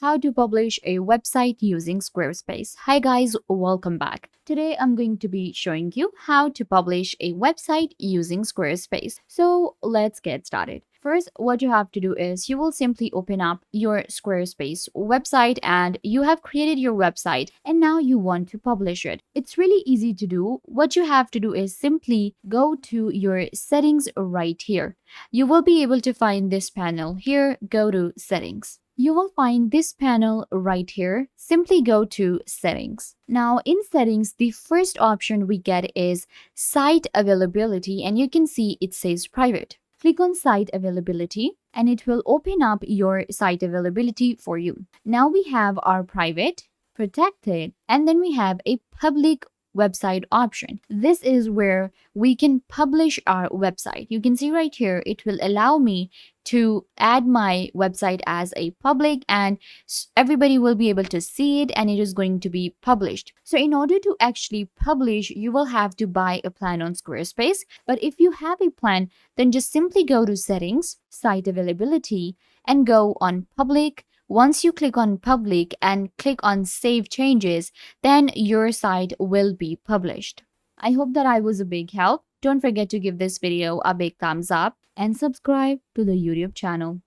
How to publish a website using Squarespace. Hi guys, welcome back. Today I'm going to be showing you how to publish a website using Squarespace. So let's get started. First, what you have to do is you will simply open up your Squarespace website and you have created your website and now you want to publish it. It's really easy to do. What you have to do is simply go to your settings right here. You will be able to find this panel here. Go to settings. You will find this panel right here. Simply go to settings. Now in settings, the first option we get is site availability, and you can see it says private. Click on site availability and it will open up your site availability for you. Now we have our private, protected, and then we have a public website option. This is where we can publish our website. You can see right here, it will allow me to add my website as a public and everybody will be able to see it and it is going to be published. So in order to actually publish, you will have to buy a plan on Squarespace. But if you have a plan, then just simply go to settings, site availability, and go on public. Once you click on public and click on save changes, then your site will be published. I hope that I was a big help. Don't forget to give this video a big thumbs up and subscribe to the YouTube channel.